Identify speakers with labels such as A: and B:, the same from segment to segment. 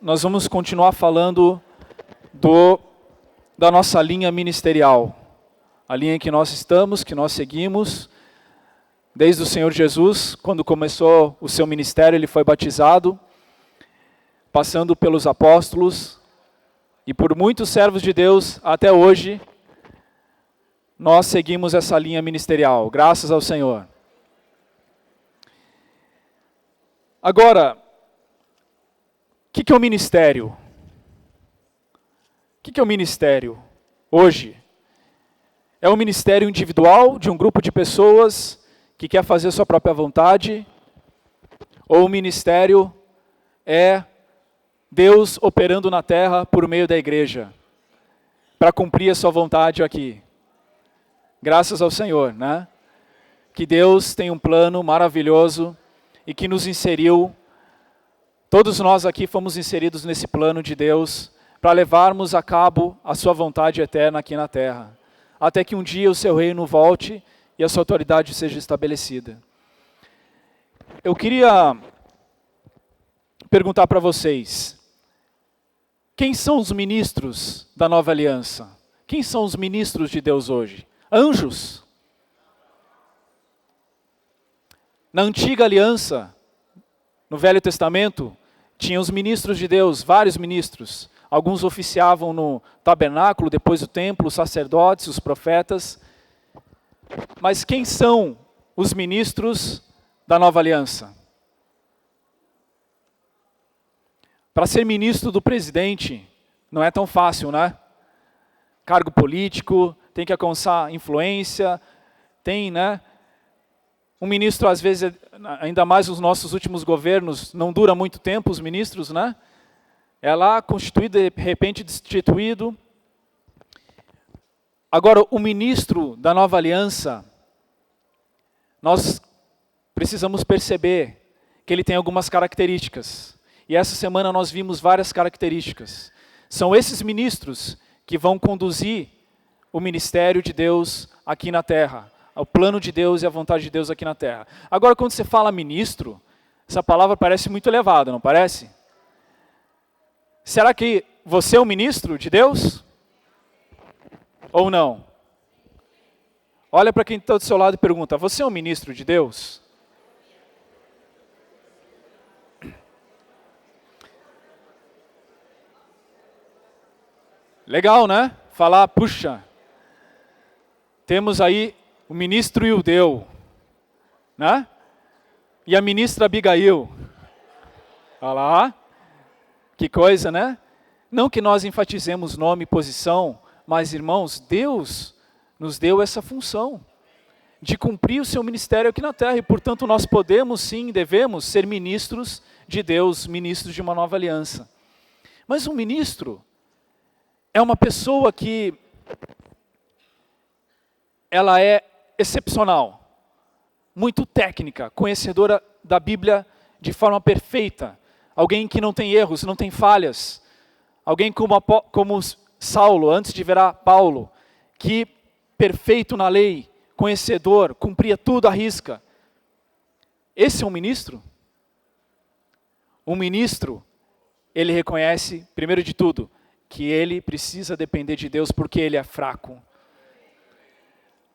A: nós vamos continuar falando da nossa linha ministerial. A linha em que nós estamos, que nós seguimos, desde o Senhor Jesus, quando começou o seu ministério, ele foi batizado, passando pelos apóstolos, e por muitos servos de Deus, até hoje, nós seguimos essa linha ministerial, graças ao Senhor. Agora, o que é o ministério? O que é o ministério hoje? É um ministério individual de um grupo de pessoas que quer fazer sua própria vontade? Ou o ministério é Deus operando na terra por meio da igreja, para cumprir a sua vontade aqui? Graças ao Senhor, né? Que Deus tem um plano maravilhoso e que nos inseriu, todos nós aqui fomos inseridos nesse plano de Deus, para levarmos a cabo a sua vontade eterna aqui na terra, até que um dia o seu reino volte e a sua autoridade seja estabelecida. Eu queria perguntar para vocês, quem são os ministros da nova aliança? Quem são os ministros de Deus hoje? Anjos? Na antiga aliança, no Velho Testamento, tinha os ministros de Deus, vários ministros. Alguns oficiavam no tabernáculo, depois do templo, os sacerdotes, os profetas. Mas quem são os ministros da nova aliança? Para ser ministro do presidente, não é tão fácil, né? Cargo político, tem que alcançar influência, tem, né? Um ministro, às vezes, ainda mais os nossos últimos governos, não dura muito tempo, os ministros, né? É lá constituído, de repente destituído. Agora, o ministro da nova aliança, nós precisamos perceber que ele tem algumas características. E essa semana nós vimos várias características. São esses ministros que vão conduzir o ministério de Deus aqui na terra, o plano de Deus e a vontade de Deus aqui na terra. Agora, quando você fala ministro, essa palavra parece muito elevada, não parece? Será que você é um ministro de Deus? Ou não? Olha para quem está do seu lado e pergunta, você é um ministro de Deus? Legal, né? Falar, puxa, temos aí o ministro Ildeu, né? E a ministra Abigail. Olha lá, que coisa, né? Não que nós enfatizemos nome e posição, mas, irmãos, Deus nos deu essa função de cumprir o seu ministério aqui na terra. E, portanto, nós podemos, sim, devemos ser ministros de Deus, ministros de uma nova aliança. Mas um ministro é uma pessoa que ela é excepcional, muito técnica, conhecedora da Bíblia de forma perfeita, alguém que não tem erros, não tem falhas, alguém como Saulo, antes de virar Paulo, que perfeito na lei, conhecedor, cumpria tudo à risca. Esse é um ministro? Um ministro, ele reconhece, primeiro de tudo, que ele precisa depender de Deus porque ele é fraco.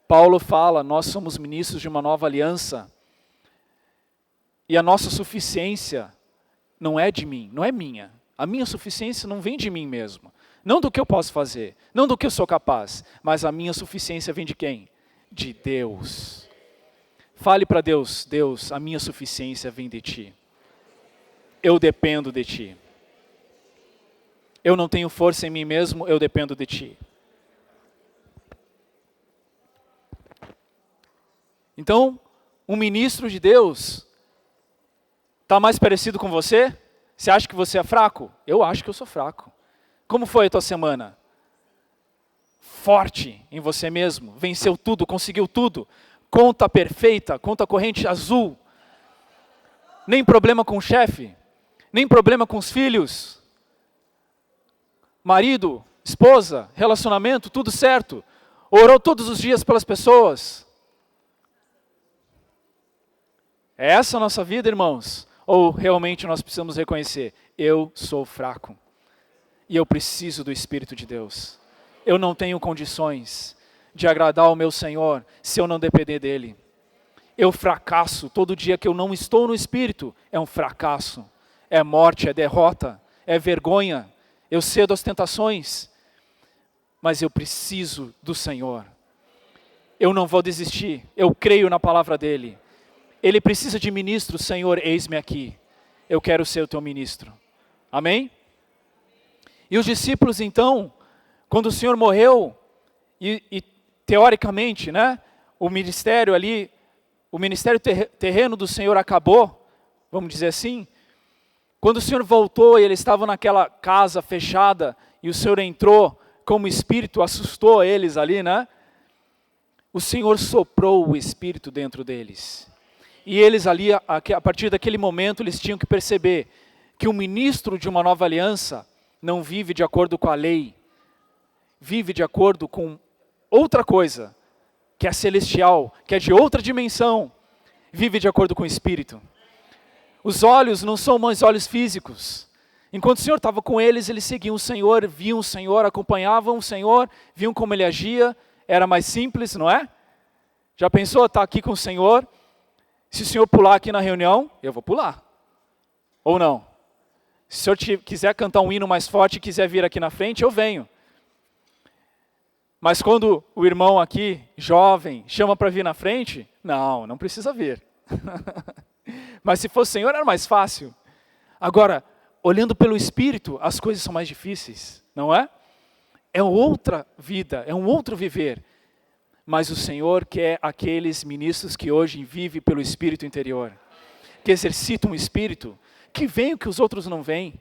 A: Paulo fala, nós somos ministros de uma nova aliança e a nossa suficiência não é de mim, não é minha. A minha suficiência não vem de mim mesmo. Não do que eu posso fazer, não do que eu sou capaz, mas a minha suficiência vem de quem? De Deus. Fale para Deus, Deus, a minha suficiência vem de Ti. Eu dependo de Ti. Eu não tenho força em mim mesmo, eu dependo de Ti. Então, um ministro de Deus está mais parecido com você? Você acha que você é fraco? Eu acho que eu sou fraco. Como foi a tua semana? Forte em você mesmo, venceu tudo, conseguiu tudo. Conta perfeita, conta corrente azul. Nem problema com o chefe, nem problema com os filhos. Marido, esposa, relacionamento, tudo certo. Orou todos os dias pelas pessoas. É essa a nossa vida, irmãos? Ou realmente nós precisamos reconhecer, eu sou fraco e eu preciso do Espírito de Deus. Eu não tenho condições de agradar ao meu Senhor se eu não depender dEle. Eu fracasso, todo dia que eu não estou no Espírito é um fracasso. É morte, é derrota, é vergonha. Eu cedo às tentações, mas eu preciso do Senhor. Eu não vou desistir, eu creio na palavra dEle. Ele precisa de ministro, Senhor, eis-me aqui. Eu quero ser o teu ministro. Amém? E os discípulos então, quando o Senhor morreu, e teoricamente, né, o ministério ali, o ministério terreno do Senhor acabou, vamos dizer assim. Quando o Senhor voltou e eles estavam naquela casa fechada, e o Senhor entrou como Espírito, assustou eles ali, né? O Senhor soprou o Espírito dentro deles. E eles ali, a partir daquele momento, eles tinham que perceber que o ministro de uma nova aliança não vive de acordo com a lei, vive de acordo com outra coisa, que é celestial, que é de outra dimensão, vive de acordo com o Espírito. Os olhos não são mais olhos físicos. Enquanto o Senhor estava com eles, eles seguiam o Senhor, viam o Senhor, acompanhavam o Senhor, viam como Ele agia, era mais simples, não é? Já pensou estar aqui com o Senhor? Se o Senhor pular aqui na reunião, eu vou pular. Ou não? Se o Senhor quiser cantar um hino mais forte e quiser vir aqui na frente, eu venho. Mas quando o irmão aqui, jovem, chama para vir na frente, não precisa vir. Mas se fosse o Senhor, era mais fácil. Agora, olhando pelo Espírito, as coisas são mais difíceis, não é? É outra vida, é um outro viver. Mas o Senhor quer aqueles ministros que hoje vivem pelo Espírito interior, que exercitam o Espírito, que veem o que os outros não veem,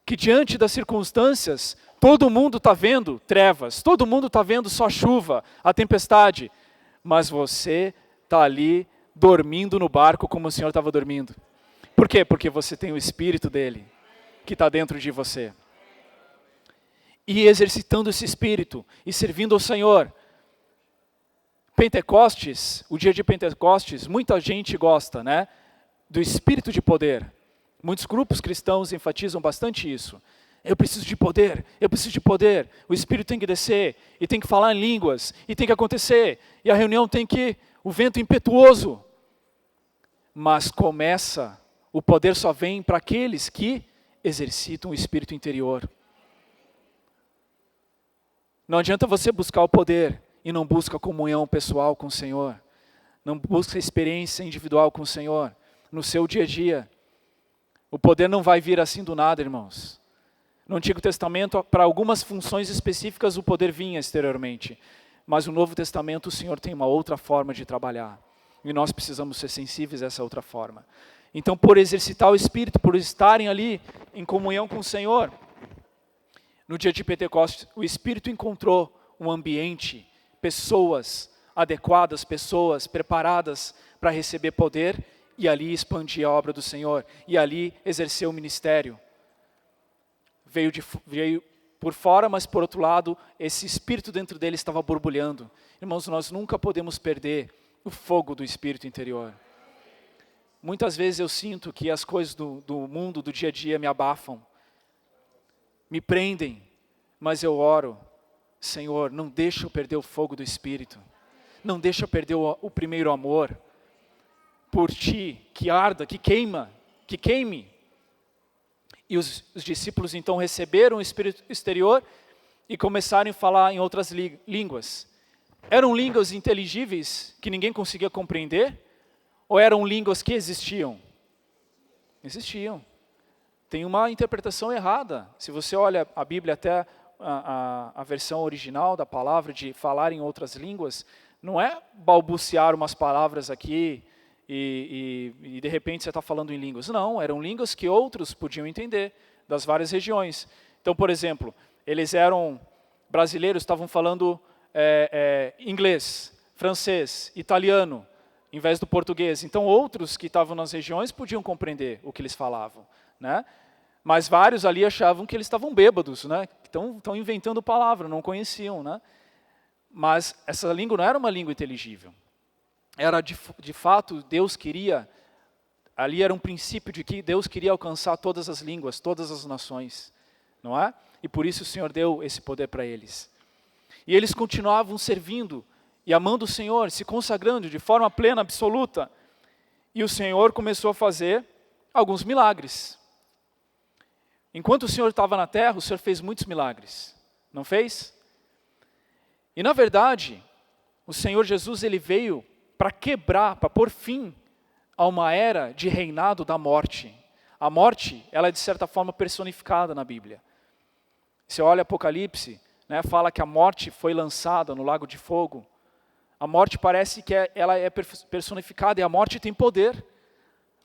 A: que diante das circunstâncias, todo mundo está vendo trevas, todo mundo está vendo só chuva, a tempestade, mas você está ali dormindo no barco como o Senhor estava dormindo. Por quê? Porque você tem o Espírito dele, que está dentro de você. E exercitando esse Espírito, e servindo ao Senhor. Pentecostes, o dia de Pentecostes, muita gente gosta, né, do Espírito de poder. Muitos grupos cristãos enfatizam bastante isso. Eu preciso de poder, o Espírito tem que descer, e tem que falar em línguas, e tem que acontecer, e a reunião tem que, o vento impetuoso. Mas o poder só vem para aqueles que exercitam o Espírito interior. Não adianta você buscar o poder e não busca comunhão pessoal com o Senhor. Não busca experiência individual com o Senhor, no seu dia a dia. O poder não vai vir assim do nada, irmãos. No Antigo Testamento, para algumas funções específicas, o poder vinha exteriormente. Mas no Novo Testamento, o Senhor tem uma outra forma de trabalhar. E nós precisamos ser sensíveis a essa outra forma. Então, por exercitar o Espírito, por estarem ali em comunhão com o Senhor, no dia de Pentecostes, o Espírito encontrou um ambiente, pessoas adequadas, pessoas preparadas para receber poder e ali expandir a obra do Senhor, e ali exercer o ministério. Veio por fora, mas por outro lado, esse Espírito dentro dele estava borbulhando. Irmãos, nós nunca podemos perder o fogo do Espírito interior. Muitas vezes eu sinto que as coisas do mundo, do dia a dia, me abafam, me prendem, mas eu oro, Senhor, não deixa eu perder o fogo do Espírito, não deixa eu perder o primeiro amor por Ti, que arda, que queime. E os discípulos então receberam o Espírito exterior e começaram a falar em outras línguas. Eram línguas inteligíveis que ninguém conseguia compreender? Ou eram línguas que existiam? Existiam. Tem uma interpretação errada. Se você olha a Bíblia, até a versão original da palavra de falar em outras línguas, não é balbuciar umas palavras aqui e de repente você está falando em línguas. Não, eram línguas que outros podiam entender, das várias regiões. Então, por exemplo, eles eram brasileiros, estavam falando inglês, francês, italiano, em vez do português. Então, outros que estavam nas regiões podiam compreender o que eles falavam, né? Mas vários ali achavam que eles estavam bêbados, né? Estão inventando palavra, não conheciam, né? Mas essa língua não era uma língua inteligível. Era de fato, Deus queria ali era um princípio de que Deus queria alcançar todas as línguas, todas as nações, não é? E por isso o Senhor deu esse poder para eles. E eles continuavam servindo e amando o Senhor, se consagrando de forma plena, absoluta. E o Senhor começou a fazer alguns milagres. Enquanto o Senhor estava na terra, o Senhor fez muitos milagres, não fez? E na verdade, o Senhor Jesus, ele veio para quebrar, para pôr fim a uma era de reinado da morte. A morte, ela é de certa forma personificada na Bíblia. Você olha Apocalipse, né, fala que a morte foi lançada no lago de fogo. A morte parece que ela é personificada e a morte tem poder.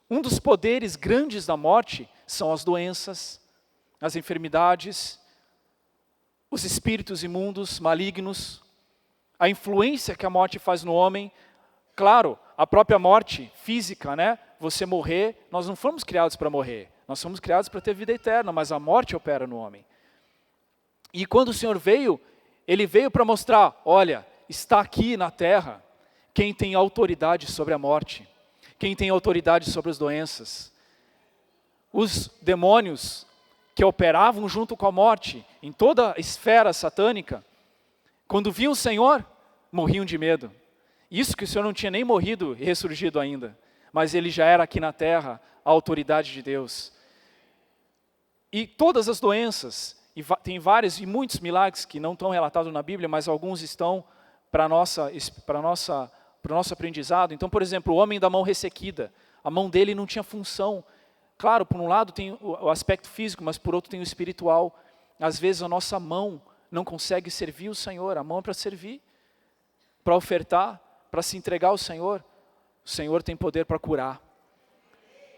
A: Um dos poderes grandes da morte são as doenças, as enfermidades, os espíritos imundos, malignos, a influência que a morte faz no homem. Claro, a própria morte física, né? Você morrer, nós não fomos criados para morrer, nós fomos criados para ter vida eterna, mas a morte opera no homem. E quando o Senhor veio, Ele veio para mostrar, olha, está aqui na terra quem tem autoridade sobre a morte, quem tem autoridade sobre as doenças. Os demônios que operavam junto com a morte, em toda a esfera satânica, quando viam o Senhor, morriam de medo. Isso que o Senhor não tinha nem morrido e ressurgido ainda, mas Ele já era aqui na terra, a autoridade de Deus. E todas as doenças, e tem vários e muitos milagres que não estão relatados na Bíblia, mas alguns estão para o nosso aprendizado. Então, por exemplo, o homem da mão ressequida, a mão dele não tinha função. Claro, por um lado tem o aspecto físico, mas por outro tem o espiritual. Às vezes a nossa mão não consegue servir o Senhor, a mão é para servir, para ofertar, para se entregar ao Senhor. O Senhor tem poder para curar,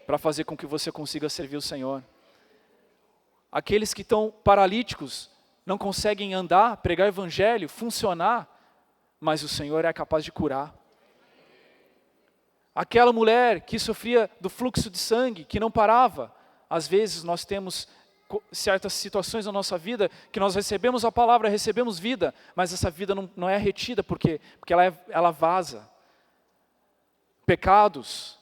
A: para fazer com que você consiga servir o Senhor. Aqueles que estão paralíticos, não conseguem andar, pregar o evangelho, funcionar, mas o Senhor é capaz de curar. Aquela mulher que sofria do fluxo de sangue, que não parava. Às vezes nós temos certas situações na nossa vida que nós recebemos a palavra, recebemos vida, mas essa vida não é retida porque ela vaza. Pecados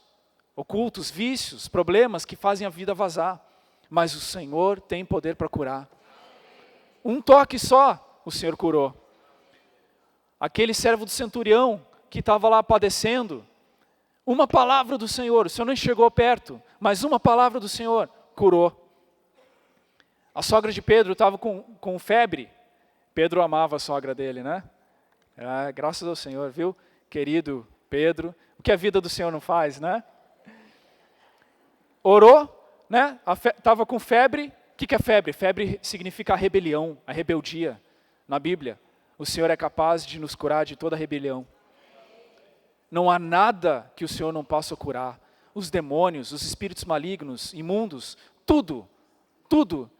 A: ocultos, vícios, problemas que fazem a vida vazar. Mas o Senhor tem poder para curar. Um toque só, o Senhor curou. Aquele servo do centurião que estava lá padecendo, uma palavra do Senhor, o Senhor não chegou perto, mas uma palavra do Senhor curou. A sogra de Pedro estava com febre. Pedro amava a sogra dele, né? Graças ao Senhor, viu? Querido Pedro, o que a vida do Senhor não faz, né? Orou, né? Estava com febre. O que é febre? Febre significa a rebelião, a rebeldia. Na Bíblia, o Senhor é capaz de nos curar de toda rebelião. Não há nada que o Senhor não possa curar. Os demônios, os espíritos malignos, imundos, tudo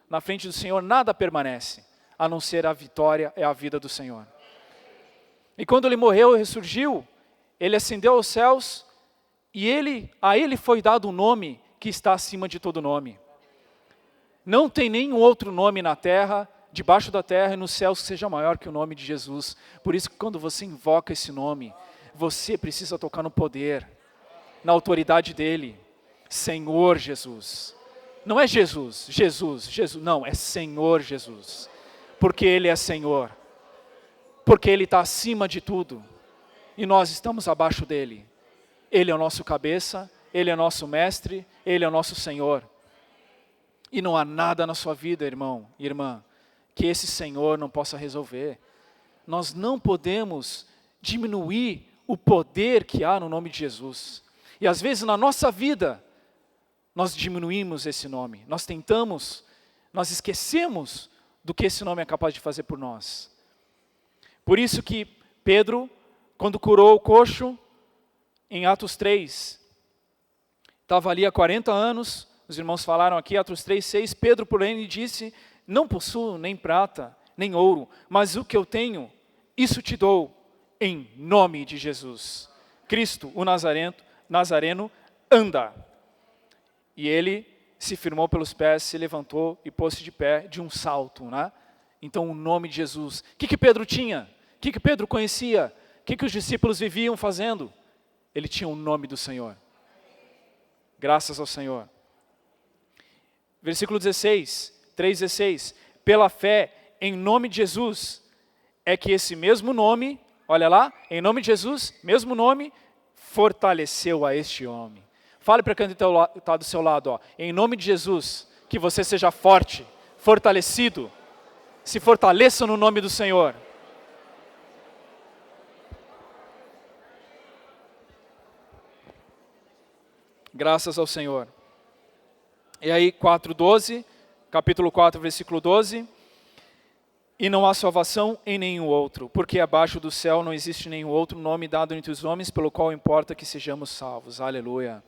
A: na frente do Senhor, nada permanece, a não ser a vitória e a vida do Senhor. E quando Ele morreu e ressurgiu, Ele ascendeu aos céus e a Ele foi dado um nome que está acima de todo nome. Não tem nenhum outro nome na terra, debaixo da terra e nos céus que seja maior que o nome de Jesus. Por isso que quando você invoca esse nome, você precisa tocar no poder, na autoridade dEle. Senhor Jesus. Não é Jesus, não, é Senhor Jesus. Porque Ele é Senhor. Porque Ele está acima de tudo. E nós estamos abaixo dEle. Ele é o nosso cabeça, Ele é nosso mestre, Ele é o nosso Senhor. E não há nada na sua vida, irmão e irmã, que esse Senhor não possa resolver. Nós não podemos diminuir o poder que há no nome de Jesus. E às vezes na nossa vida, nós diminuímos esse nome. Nós esquecemos do que esse nome é capaz de fazer por nós. Por isso que Pedro, quando curou o coxo, em Atos 3, estava ali há 40 anos, os irmãos falaram aqui, Atos 3:6, Pedro, porém, lhe disse, não possuo nem prata, nem ouro, mas o que eu tenho, isso te dou, em nome de Jesus. Cristo, o Nazareno, anda. E ele se firmou pelos pés, se levantou e pôs-se de pé de um salto, né? Então, o nome de Jesus. O que Pedro tinha? O que Pedro conhecia? O que os discípulos viviam fazendo? Ele tinha o nome do Senhor. Graças ao Senhor. Versículo 16, 3:16. Pela fé, em nome de Jesus, é que esse mesmo nome, olha lá, em nome de Jesus, mesmo nome, fortaleceu a este homem. Fale para quem está do seu lado, ó, em nome de Jesus, que você seja forte, fortalecido, se fortaleça no nome do Senhor. Graças ao Senhor. E aí, 4:12, capítulo 4, versículo 12. E não há salvação em nenhum outro, porque abaixo do céu não existe nenhum outro nome dado entre os homens, pelo qual importa que sejamos salvos. Aleluia.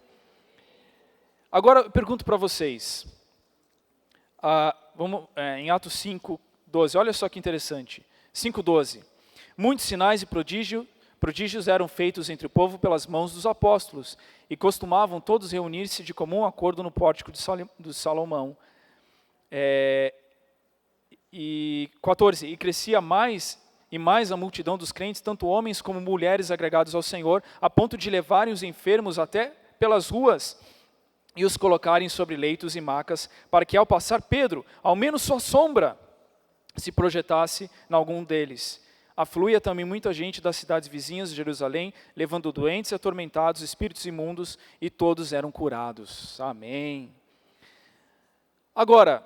A: Agora, eu pergunto para vocês, em Atos 5:12, olha só que interessante. 5:12. Muitos sinais e prodígios eram feitos entre o povo pelas mãos dos apóstolos, e costumavam todos reunir-se de comum acordo no pórtico de Salomão. E 14, e crescia mais e mais a multidão dos crentes, tanto homens como mulheres agregados ao Senhor, a ponto de levarem os enfermos até pelas ruas e os colocarem sobre leitos e macas, para que ao passar Pedro, ao menos sua sombra se projetasse em algum deles. Afluía também muita gente das cidades vizinhas de Jerusalém, levando doentes e atormentados, espíritos imundos, e todos eram curados. Amém. Agora,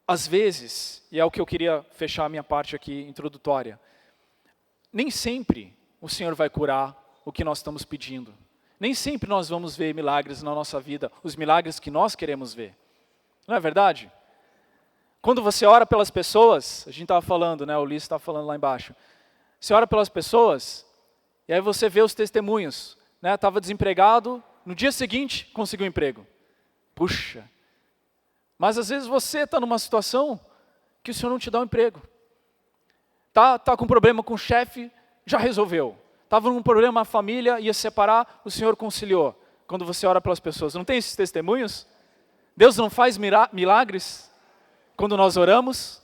A: às vezes, e é o que eu queria fechar a minha parte aqui introdutória, nem sempre o Senhor vai curar o que nós estamos pedindo. Nem sempre nós vamos ver milagres na nossa vida, os milagres que nós queremos ver. Não é verdade? Quando você ora pelas pessoas, a gente estava falando, né? O Ulisses estava falando lá embaixo. Você ora pelas pessoas, e aí você vê os testemunhos. Estava desempregado, no dia seguinte conseguiu um emprego. Puxa! Mas às vezes você está numa situação que o Senhor não te dá um emprego. Tá com problema com o chefe, já resolveu. Estava num problema na família, ia se separar, o Senhor conciliou. Quando você ora pelas pessoas, não tem esses testemunhos? Deus não faz milagres quando nós oramos?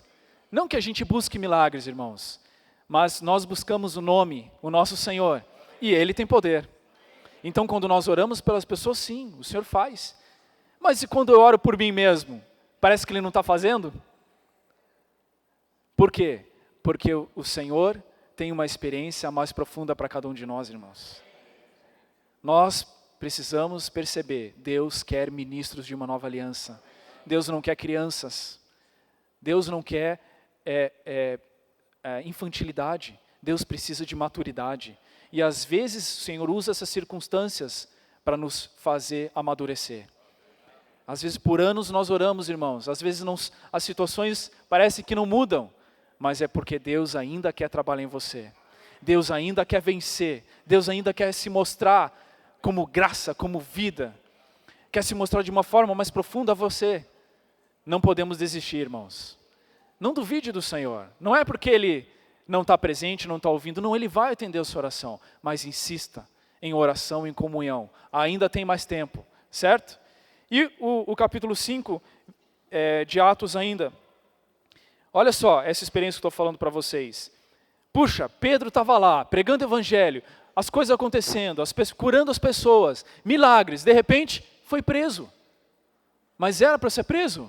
A: Não que a gente busque milagres, irmãos, mas nós buscamos o nome, o nosso Senhor, e Ele tem poder. Então quando nós oramos pelas pessoas, sim, o Senhor faz. Mas e quando eu oro por mim mesmo? Parece que Ele não está fazendo? Por quê? Porque o Senhor tem uma experiência mais profunda para cada um de nós, irmãos. Nós precisamos perceber, Deus quer ministros de uma nova aliança. Deus não quer crianças. Deus não quer infantilidade. Deus precisa de maturidade. E às vezes o Senhor usa essas circunstâncias para nos fazer amadurecer. Às vezes por anos nós oramos, irmãos. Às vezes as situações parecem que não mudam. Mas é porque Deus ainda quer trabalhar em você. Deus ainda quer vencer. Deus ainda quer se mostrar como graça, como vida. Quer se mostrar de uma forma mais profunda a você. Não podemos desistir, irmãos. Não duvide do Senhor. Não é porque Ele não está presente, não está ouvindo. Não, Ele vai atender a sua oração. Mas insista em oração, em comunhão. Ainda tem mais tempo, certo? E o capítulo 5 de Atos ainda. Olha só essa experiência que eu estou falando para vocês. Puxa, Pedro estava lá, pregando o evangelho, as coisas acontecendo, curando as pessoas, milagres, de repente foi preso. Mas era para ser preso?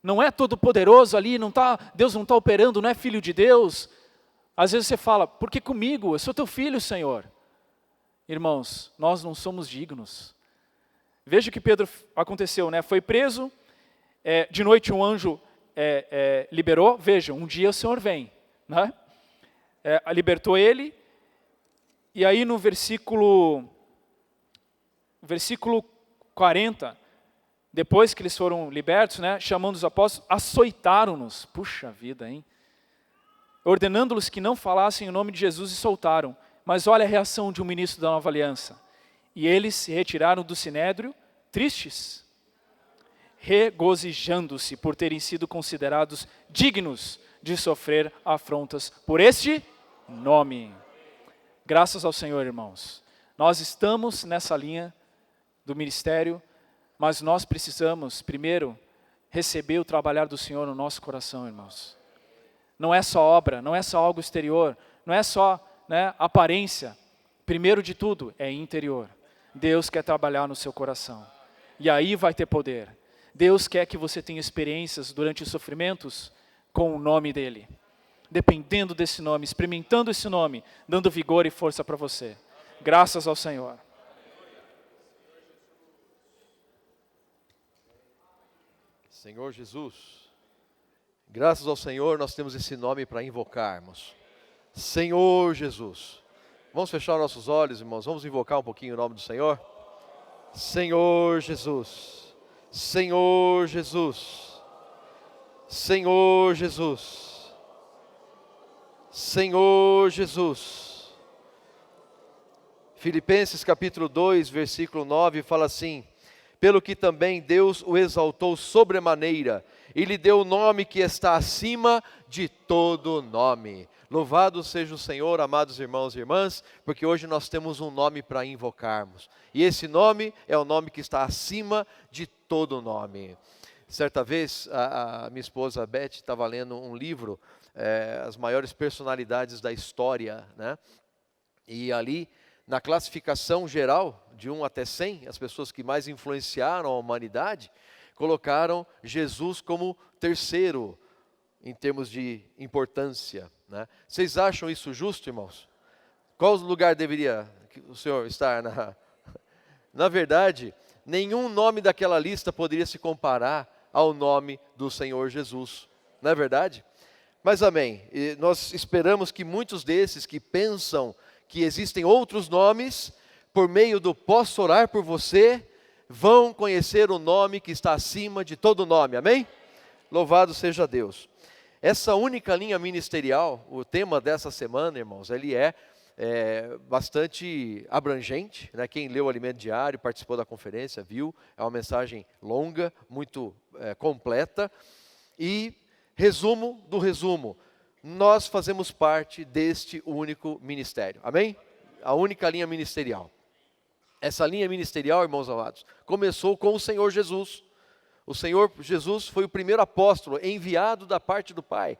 A: Não é todo poderoso ali, Deus não está operando, não é filho de Deus? Às vezes você fala, por que comigo? Eu sou teu filho, Senhor. Irmãos, nós não somos dignos. Veja o que Pedro aconteceu, né? Foi preso, de noite um anjo liberou, veja, um dia o Senhor vem, né? Libertou ele, e aí no versículo 40, depois que eles foram libertos, né, chamando os apóstolos, açoitaram-nos, puxa vida, hein? Ordenando-los que não falassem o nome de Jesus e soltaram. Mas olha a reação de um ministro da nova aliança. E eles se retiraram do sinédrio, tristes, regozijando-se por terem sido considerados dignos de sofrer afrontas por este nome. Graças ao Senhor, irmãos. Nós estamos nessa linha do ministério, mas nós precisamos, primeiro, receber o trabalhar do Senhor no nosso coração, irmãos. Não é só obra, não é só algo exterior, não é só aparência. Primeiro de tudo, é interior. Deus quer trabalhar no seu coração. E aí vai ter poder. Deus quer que você tenha experiências durante os sofrimentos com o nome dEle. Dependendo desse nome, experimentando esse nome, dando vigor e força para você. Graças ao Senhor.
B: Senhor Jesus, graças ao Senhor nós temos esse nome para invocarmos. Senhor Jesus. Vamos fechar nossos olhos, irmãos, vamos invocar um pouquinho o nome do Senhor? Senhor Jesus, Senhor Jesus, Senhor Jesus, Senhor Jesus. Filipenses capítulo 2, versículo 9 fala assim: pelo que também Deus o exaltou sobremaneira, e lhe deu o nome que está acima de todo nome. Louvado seja o Senhor, amados irmãos e irmãs, porque hoje nós temos um nome para invocarmos. E esse nome é o nome que está acima de todo nome. Certa vez, a minha esposa Beth estava lendo um livro, As Maiores Personalidades da História, né? E ali, na classificação geral, de 1 até 100, as pessoas que mais influenciaram a humanidade, colocaram Jesus como terceiro, em termos de importância, né? Vocês acham isso justo, irmãos? Qual lugar deveria o senhor estar? Na verdade, nenhum nome daquela lista poderia se comparar ao nome do Senhor Jesus, não é verdade? Mas amém, e nós esperamos que muitos desses que pensam que existem outros nomes, por meio do posso orar por você, vão conhecer o nome que está acima de todo nome, amém? Louvado seja Deus. Essa única linha ministerial, o tema dessa semana, irmãos, ele é bastante abrangente, né? Quem leu o Alimento Diário, participou da conferência, viu, é uma mensagem longa, muito completa, e resumo do resumo, nós fazemos parte deste único ministério, amém? A única linha ministerial. Essa linha ministerial, irmãos amados, começou com o Senhor Jesus. O Senhor Jesus foi o primeiro apóstolo enviado da parte do Pai.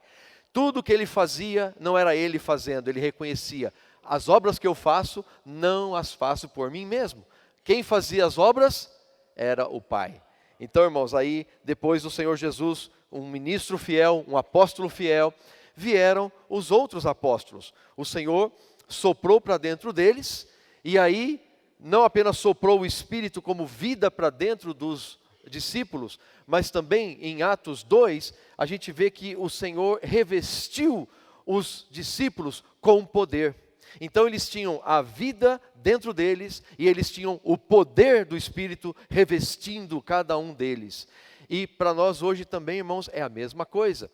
B: Tudo que ele fazia não era ele fazendo, ele reconhecia: as obras que eu faço, não as faço por mim mesmo. Quem fazia as obras era o Pai. Então, irmãos, aí depois do Senhor Jesus, um ministro fiel, um apóstolo fiel, vieram os outros apóstolos. O Senhor soprou para dentro deles, e aí não apenas soprou o Espírito como vida para dentro dos discípulos, mas também em Atos 2, a gente vê que o Senhor revestiu os discípulos com poder. Então eles tinham a vida dentro deles, e eles tinham o poder do Espírito revestindo cada um deles. E para nós hoje também, irmãos, é a mesma coisa.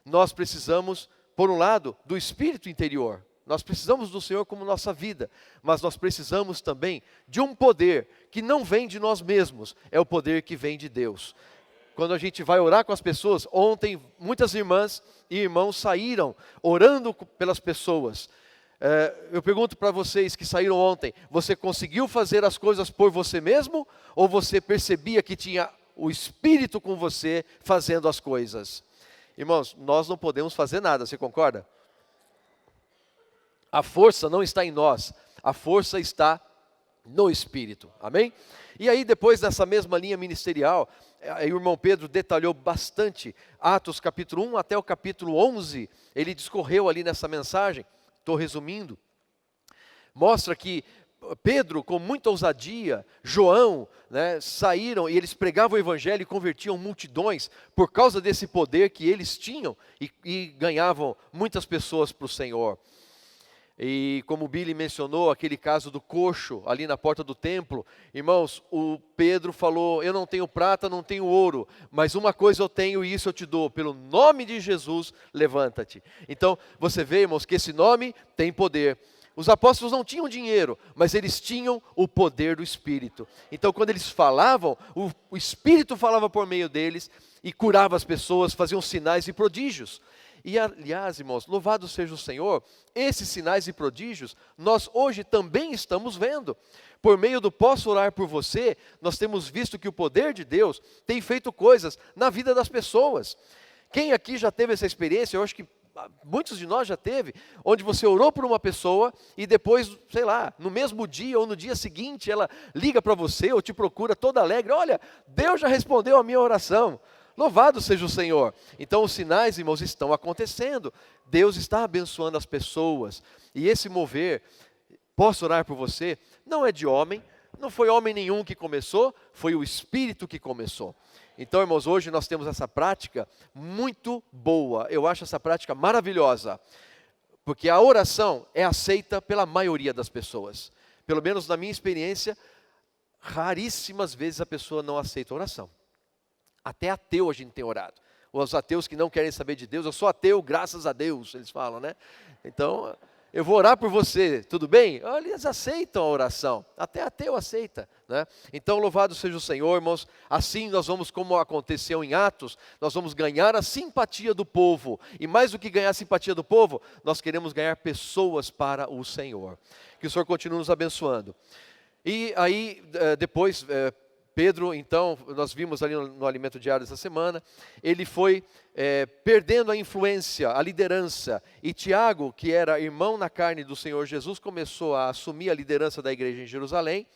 B: Nós precisamos, por um lado, do Espírito interior. Nós precisamos do Senhor como nossa vida, mas nós precisamos também de um poder que não vem de nós mesmos, é o poder que vem de Deus. Quando a gente vai orar com as pessoas, ontem muitas irmãs e irmãos saíram orando pelas pessoas. Eu pergunto para vocês que saíram ontem, você conseguiu fazer as coisas por você mesmo, ou você percebia que tinha o Espírito com você fazendo as coisas? Irmãos, nós não podemos fazer nada, você concorda? A força não está em nós, a força está no Espírito, amém? E aí depois dessa mesma linha ministerial, o irmão Pedro detalhou bastante, Atos capítulo 1 até o capítulo 11, ele discorreu ali nessa mensagem, estou resumindo, mostra que Pedro, com muita ousadia, João, né, saíram e eles pregavam o evangelho e convertiam multidões por causa desse poder que eles tinham e ganhavam muitas pessoas para o Senhor. E como o Billy mencionou, aquele caso do coxo ali na porta do templo, irmãos, o Pedro falou: eu não tenho prata, não tenho ouro, mas uma coisa eu tenho e isso eu te dou, pelo nome de Jesus, levanta-te. Então, você vê, irmãos, que esse nome tem poder. Os apóstolos não tinham dinheiro, mas eles tinham o poder do Espírito. Então, quando eles falavam, o Espírito falava por meio deles e curava as pessoas, faziam sinais e prodígios. E aliás, irmãos, louvado seja o Senhor, esses sinais e prodígios, nós hoje também estamos vendo. Por meio do posso orar por você, nós temos visto que o poder de Deus tem feito coisas na vida das pessoas. Quem aqui já teve essa experiência? Eu acho que muitos de nós já teve, onde você orou por uma pessoa e depois, sei lá, no mesmo dia ou no dia seguinte, ela liga para você ou te procura toda alegre, olha, Deus já respondeu a minha oração. Louvado seja o Senhor. Então os sinais, irmãos, estão acontecendo. Deus está abençoando as pessoas. E esse mover, posso orar por você, não é de homem, não foi homem nenhum que começou, foi o Espírito que começou. Então, irmãos, hoje nós temos essa prática muito boa. Eu acho essa prática maravilhosa. Porque a oração é aceita pela maioria das pessoas. Pelo menos na minha experiência, raríssimas vezes a pessoa não aceita a oração. Até ateu a gente tem orado. Os ateus que não querem saber de Deus, eu sou ateu, graças a Deus, eles falam, né? Então, eu vou orar por você, tudo bem? Eles aceitam a oração, até ateu aceita, né? Então, louvado seja o Senhor, irmãos. Assim nós vamos, como aconteceu em Atos, nós vamos ganhar a simpatia do povo. E mais do que ganhar a simpatia do povo, nós queremos ganhar pessoas para o Senhor. Que o Senhor continue nos abençoando. E aí, depois... Pedro, então, nós vimos ali no Alimento Diário essa semana, ele foi perdendo a influência, a liderança. E Tiago, que era irmão na carne do Senhor Jesus, começou a assumir a liderança da igreja em Jerusalém.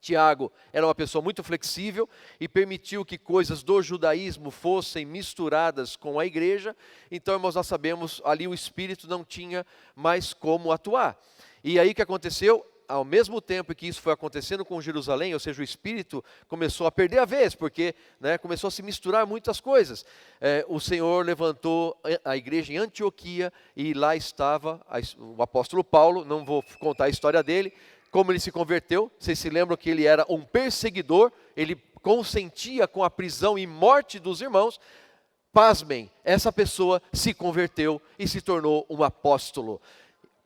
B: Tiago era uma pessoa muito flexível e permitiu que coisas do judaísmo fossem misturadas com a igreja. Então, irmãos, nós sabemos, ali o Espírito não tinha mais como atuar. E aí o que aconteceu? Ao mesmo tempo que isso foi acontecendo com Jerusalém, ou seja, o Espírito começou a perder a vez, porque começou a se misturar muitas coisas. O Senhor levantou a igreja em Antioquia e lá estava o apóstolo Paulo, não vou contar a história dele, como ele se converteu. Vocês se lembram que ele era um perseguidor, ele consentia com a prisão e morte dos irmãos. Pasmem, essa pessoa se converteu e se tornou um apóstolo.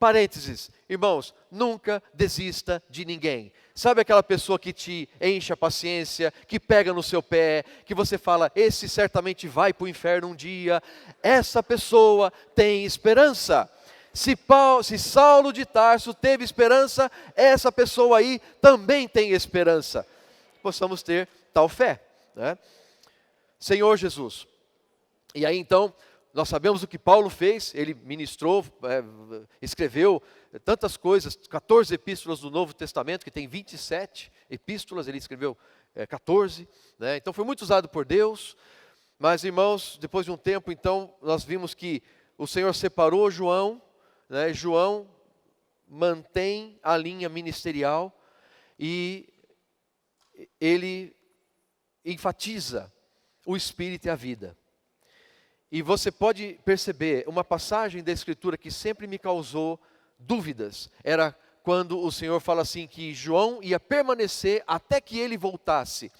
B: Parênteses, irmãos, nunca desista de ninguém. Sabe aquela pessoa que te enche a paciência, que pega no seu pé, que você fala, esse certamente vai para o inferno um dia. Essa pessoa tem esperança. Se Saulo de Tarso teve esperança, essa pessoa aí também tem esperança. Possamos ter tal fé, né? Senhor Jesus. E aí então... Nós sabemos o que Paulo fez, ele ministrou, escreveu tantas coisas, 14 epístolas do Novo Testamento, que tem 27 epístolas, ele escreveu 14, né? Então foi muito usado por Deus. Mas, irmãos, depois de um tempo, então, nós vimos que o Senhor separou João, né? João mantém a linha ministerial e ele enfatiza o Espírito e a vida. E você pode perceber, uma passagem da Escritura que sempre me causou dúvidas, era quando o Senhor fala assim, que João ia permanecer até que ele voltasse.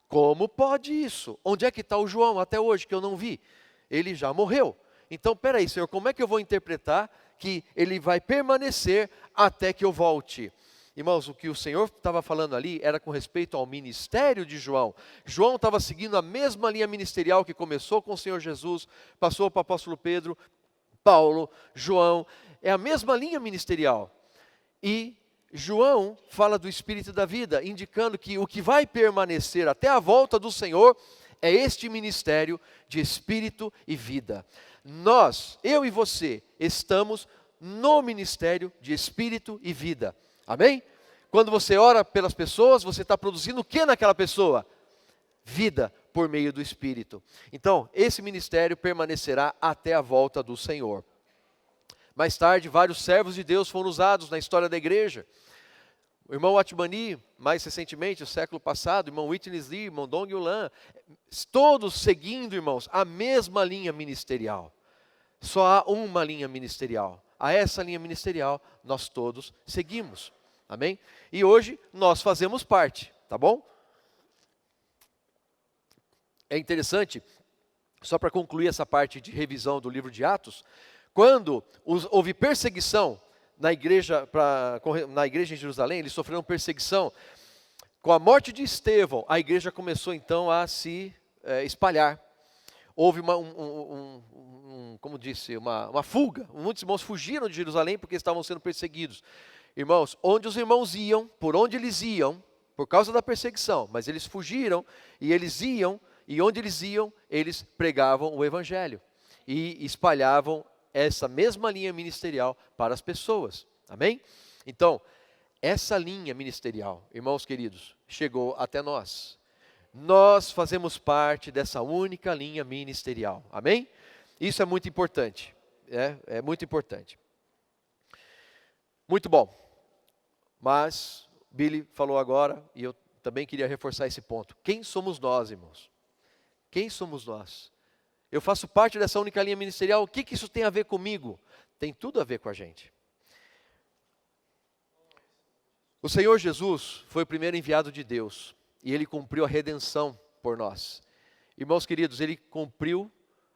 B: Como pode isso? Onde é que está o João até hoje, que eu não vi? Ele já morreu. Então, peraí, Senhor, como é que eu vou interpretar que ele vai permanecer até que eu volte? Irmãos, o que o Senhor estava falando ali era com respeito ao ministério de João. João estava seguindo a mesma linha ministerial que começou com o Senhor Jesus, passou para o apóstolo Pedro, Paulo, João. É a mesma linha ministerial. E João fala do Espírito da vida, indicando que o que vai permanecer até a volta do Senhor é este ministério de Espírito e vida. Nós, eu e você, estamos no ministério de Espírito e vida. Amém? Quando você ora pelas pessoas, você está produzindo o que naquela pessoa? Vida por meio do Espírito. Então, esse ministério permanecerá até a volta do Senhor. Mais tarde, vários servos de Deus foram usados na história da igreja. O irmão Atmani, mais recentemente, no século passado, o irmão Whitney Lee, o irmão Dong Yulan, todos seguindo, irmãos, a mesma linha ministerial. Só há uma linha ministerial. A essa linha ministerial, nós todos seguimos. Amém? E hoje nós fazemos parte, tá bom? É interessante, só para concluir essa parte de revisão do livro de Atos, quando houve perseguição na igreja em Jerusalém, eles sofreram perseguição. Com a morte de Estevão, a igreja começou então a se espalhar. Houve como disse, uma fuga. Muitos irmãos fugiram de Jerusalém porque estavam sendo perseguidos. Irmãos, onde os irmãos iam, por onde eles iam, por causa da perseguição, mas eles fugiram e eles iam, e onde eles iam, eles pregavam o Evangelho e espalhavam essa mesma linha ministerial para as pessoas. Amém? Então, essa linha ministerial, irmãos queridos, chegou até nós. Nós fazemos parte dessa única linha ministerial. Amém? Isso é muito importante. É muito importante. Muito bom. Mas Billy falou agora, e eu também queria reforçar esse ponto. Quem somos nós, irmãos? Quem somos nós? Eu faço parte dessa única linha ministerial. O que isso tem a ver comigo? Tem tudo a ver com a gente. O Senhor Jesus foi o primeiro enviado de Deus. E Ele cumpriu a redenção por nós. Irmãos queridos, Ele cumpriu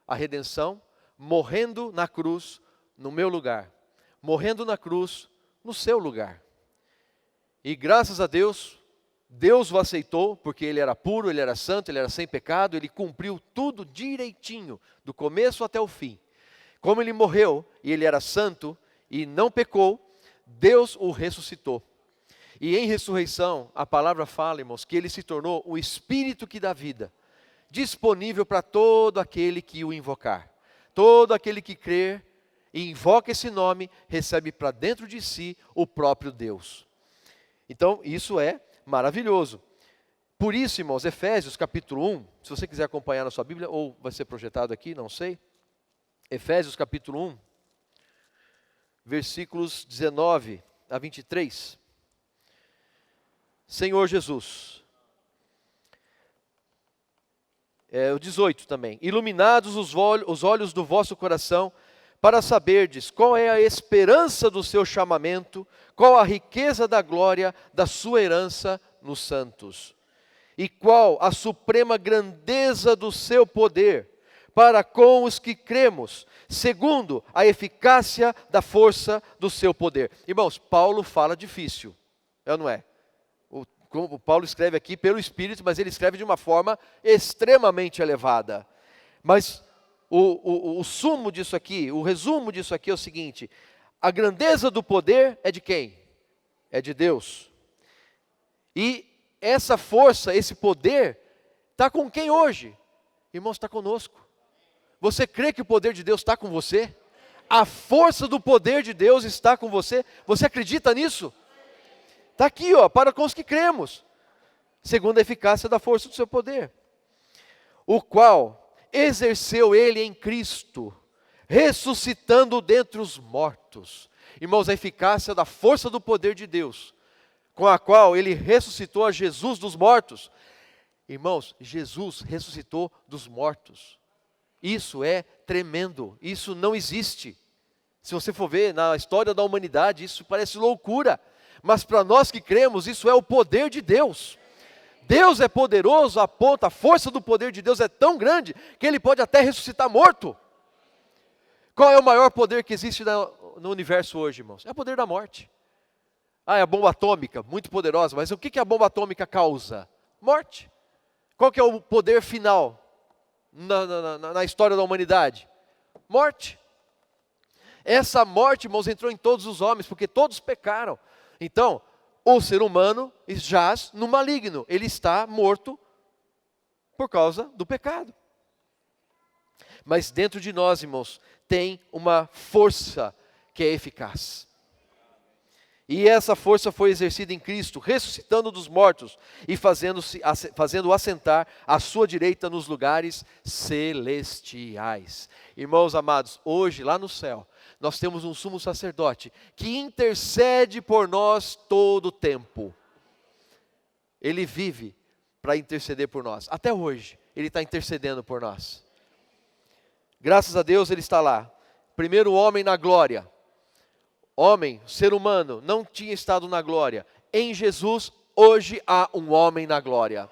B: a redenção morrendo na cruz no meu lugar. Morrendo na cruz no seu lugar. E graças a Deus, Deus o aceitou, porque Ele era puro, Ele era santo, Ele era sem pecado, Ele cumpriu tudo direitinho, do começo até o fim. Como Ele morreu e Ele era santo e não pecou, Deus o ressuscitou. E em ressurreição, a palavra fala, irmãos, que Ele se tornou o Espírito que dá vida, disponível para todo aquele que o invocar. Todo aquele que crer e invoca esse nome, recebe para dentro de si o próprio Deus. Então, isso é maravilhoso. Por isso, irmãos, Efésios capítulo 1, se você quiser acompanhar na sua Bíblia, ou vai ser projetado aqui, não sei. Efésios capítulo 1, versículos 19 a 23. Senhor Jesus. O 18 também. Iluminados os olhos do vosso coração, para saberdes qual é a esperança do seu chamamento, qual a riqueza da glória da sua herança nos santos, e qual a suprema grandeza do seu poder, para com os que cremos, segundo a eficácia da força do seu poder. Irmãos, Paulo fala difícil, é ou não é? O Paulo escreve aqui pelo Espírito, mas ele escreve de uma forma extremamente elevada. Mas o sumo disso aqui, o resumo disso aqui é o seguinte: a grandeza do poder é de quem? É de Deus. E essa força, esse poder, está com quem hoje? Irmãos, está conosco. Você crê que o poder de Deus está com você? A força do poder de Deus está com você? Você acredita nisso? Está aqui, para com os que cremos, segundo a eficácia da força do seu poder, o qual exerceu Ele em Cristo, ressuscitando dentre os mortos. Irmãos, a eficácia da força do poder de Deus, com a qual Ele ressuscitou a Jesus dos mortos. Irmãos, Jesus ressuscitou dos mortos. Isso é tremendo, isso não existe. Se você for ver na história da humanidade, isso parece loucura. Mas para nós que cremos, isso é o poder de Deus. Deus é poderoso a ponto, a força do poder de Deus é tão grande, que Ele pode até ressuscitar morto. Qual é o maior poder que existe no universo hoje, irmãos? É o poder da morte. É a bomba atômica, muito poderosa, mas o que a bomba atômica causa? Morte. Qual que é o poder final na história da humanidade? Morte. Essa morte, irmãos, entrou em todos os homens, porque todos pecaram. Então, o ser humano jaz no maligno, ele está morto por causa do pecado. Mas dentro de nós, irmãos, tem uma força que é eficaz. E essa força foi exercida em Cristo, ressuscitando dos mortos e fazendo-o assentar à sua direita nos lugares celestiais. Irmãos amados, hoje lá no céu, nós temos um sumo sacerdote que intercede por nós todo o tempo. Ele vive para interceder por nós. Até hoje, Ele está intercedendo por nós. Graças a Deus Ele está lá. Primeiro homem na glória. Homem, ser humano, não tinha estado na glória. Em Jesus, hoje há um homem na glória.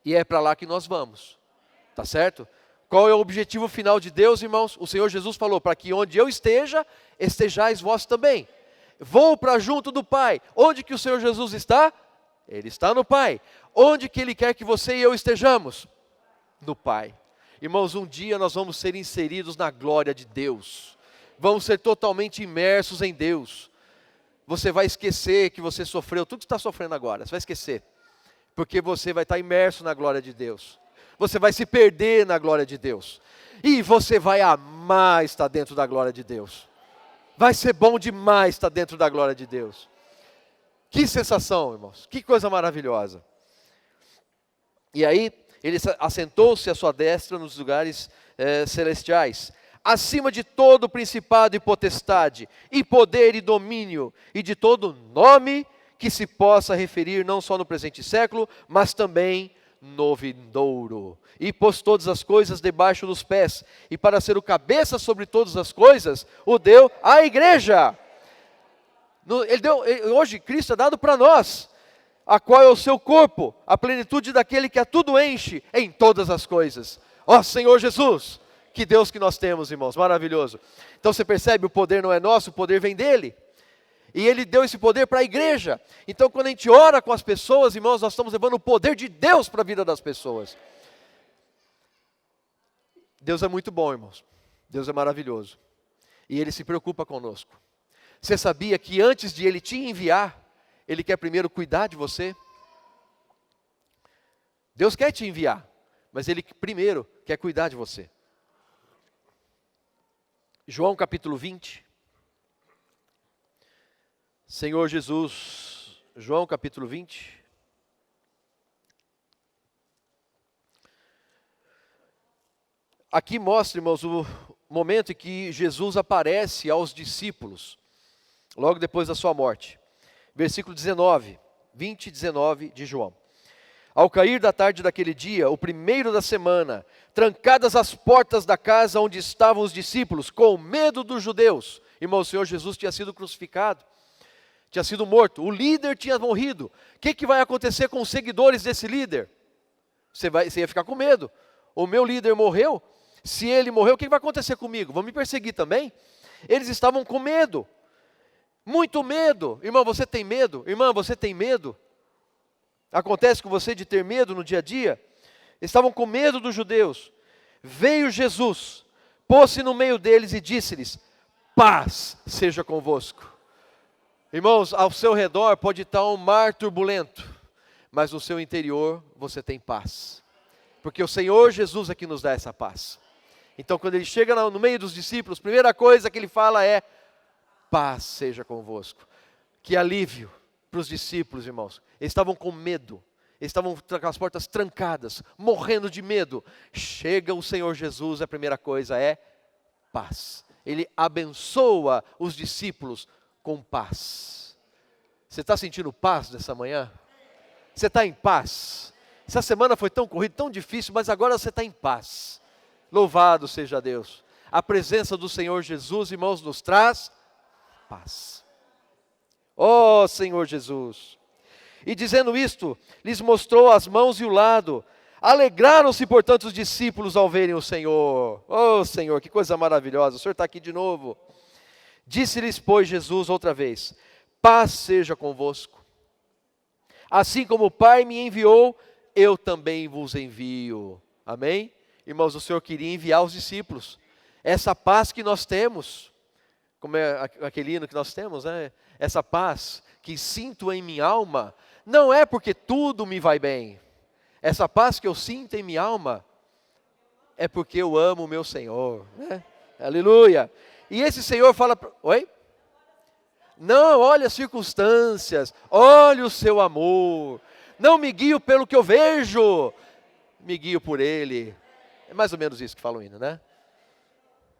B: E é para lá que nós vamos. Tá certo? Qual é o objetivo final de Deus, irmãos? O Senhor Jesus falou, para que onde eu esteja, estejais vós também. Vou para junto do Pai. Onde que o Senhor Jesus está? Ele está no Pai. Onde que Ele quer que você e eu estejamos? No Pai. Irmãos, um dia nós vamos ser inseridos na glória de Deus. Vamos ser totalmente imersos em Deus. Você vai esquecer que você sofreu, tudo que está sofrendo agora, você vai esquecer. Porque você vai estar imerso na glória de Deus. Você vai se perder na glória de Deus. E você vai amar estar dentro da glória de Deus. Vai ser bom demais estar dentro da glória de Deus. Que sensação, irmãos. Que coisa maravilhosa. E aí, ele assentou-se à sua destra nos lugares celestiais, acima de todo principado e potestade, e poder e domínio, e de todo nome que se possa referir não só no presente século, mas também no vindouro. E pôs todas as coisas debaixo dos pés, e para ser o cabeça sobre todas as coisas, o deu à igreja. Hoje Cristo é dado para nós, a qual é o seu corpo, a plenitude daquele que a tudo enche em todas as coisas. Ó Senhor Jesus, que Deus que nós temos, irmãos, maravilhoso. Então você percebe, o poder não é nosso, o poder vem dele. E ele deu esse poder para a igreja. Então quando a gente ora com as pessoas, irmãos, nós estamos levando o poder de Deus para a vida das pessoas. Deus é muito bom, irmãos. Deus é maravilhoso. E Ele se preocupa conosco. Você sabia que antes de Ele te enviar, Ele quer primeiro cuidar de você? Deus quer te enviar, mas Ele primeiro quer cuidar de você. João capítulo 20. Senhor Jesus, João capítulo 20. Aqui mostra, irmãos, o momento em que Jesus aparece aos discípulos, logo depois da sua morte. Versículo 19, 20 e 19 de João. Ao cair da tarde daquele dia, o primeiro da semana, trancadas as portas da casa onde estavam os discípulos, com medo dos judeus. Irmão, o Senhor Jesus tinha sido crucificado, tinha sido morto, o líder tinha morrido. O que vai acontecer com os seguidores desse líder? Você ia ficar com medo. O meu líder morreu, se ele morreu, o que vai acontecer comigo? Vão me perseguir também? Eles estavam com medo, muito medo. Irmão, você tem medo? Irmã, você tem medo? Acontece com você de ter medo no dia a dia? Estavam com medo dos judeus. Veio Jesus, pôs-se no meio deles e disse-lhes: paz seja convosco. Irmãos, ao seu redor pode estar um mar turbulento, mas no seu interior você tem paz. Porque o Senhor Jesus é que nos dá essa paz. Então quando Ele chega no meio dos discípulos, a primeira coisa que Ele fala é: paz seja convosco. Que alívio para os discípulos, irmãos. Eles estavam com medo, eles estavam com as portas trancadas, morrendo de medo. Chega o Senhor Jesus, a primeira coisa é paz. Ele abençoa os discípulos com paz. Você está sentindo paz nessa manhã? Você está em paz? Essa semana foi tão corrida, tão difícil, mas agora você está em paz. Louvado seja Deus. A presença do Senhor Jesus, irmãos, nos traz paz. Ó Senhor Jesus. E dizendo isto, lhes mostrou as mãos e o lado. Alegraram-se, portanto, os discípulos ao verem o Senhor. Ó Senhor, que coisa maravilhosa, o Senhor está aqui de novo. Disse-lhes, pois, Jesus outra vez: paz seja convosco. Assim como o Pai me enviou, eu também vos envio. Amém? Irmãos, o Senhor queria enviar os discípulos. Essa paz que nós temos, como é aquele hino que nós temos, né? Essa paz que sinto em minha alma, não é porque tudo me vai bem. Essa paz que eu sinto em minha alma, é porque eu amo o meu Senhor. Né? Aleluia. E esse Senhor fala, oi? Não olhe as circunstâncias, olhe o seu amor. Não me guio pelo que eu vejo, me guio por Ele. É mais ou menos isso que fala o hino, né?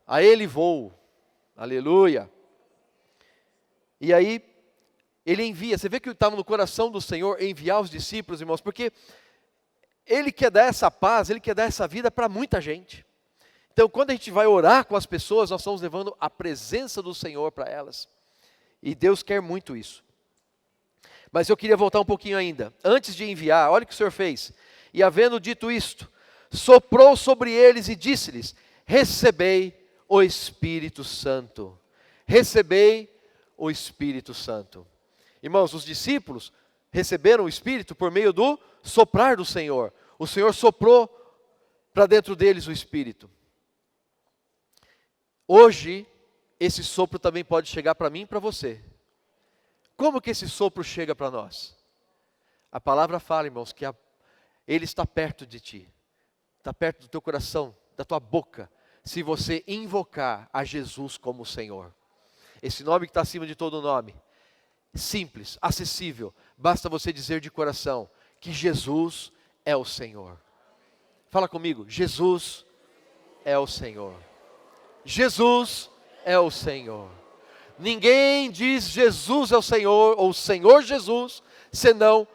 B: A Ele vou, aleluia. E aí, Ele envia, você vê que estava no coração do Senhor enviar os discípulos, irmãos, porque Ele quer dar essa paz, Ele quer dar essa vida para muita gente. Então, quando a gente vai orar com as pessoas, nós estamos levando a presença do Senhor para elas. E Deus quer muito isso. Mas eu queria voltar um pouquinho ainda. Antes de enviar, olha o que o Senhor fez. E havendo dito isto, soprou sobre eles e disse-lhes: recebei o Espírito Santo. Recebei o Espírito Santo. Irmãos, os discípulos receberam o Espírito por meio do soprar do Senhor. O Senhor soprou para dentro deles o Espírito. Hoje, esse sopro também pode chegar para mim e para você. Como que esse sopro chega para nós? A palavra fala, irmãos, que Ele está perto de ti. Está perto do teu coração, da tua boca. se você invocar a Jesus como Senhor. Esse nome que está acima de todo nome. Simples, acessível. Basta você dizer de coração que Jesus é o Senhor. Fala comigo, Jesus é o Senhor. Jesus é o Senhor. Ninguém diz Jesus é o Senhor, ou Senhor Jesus, senão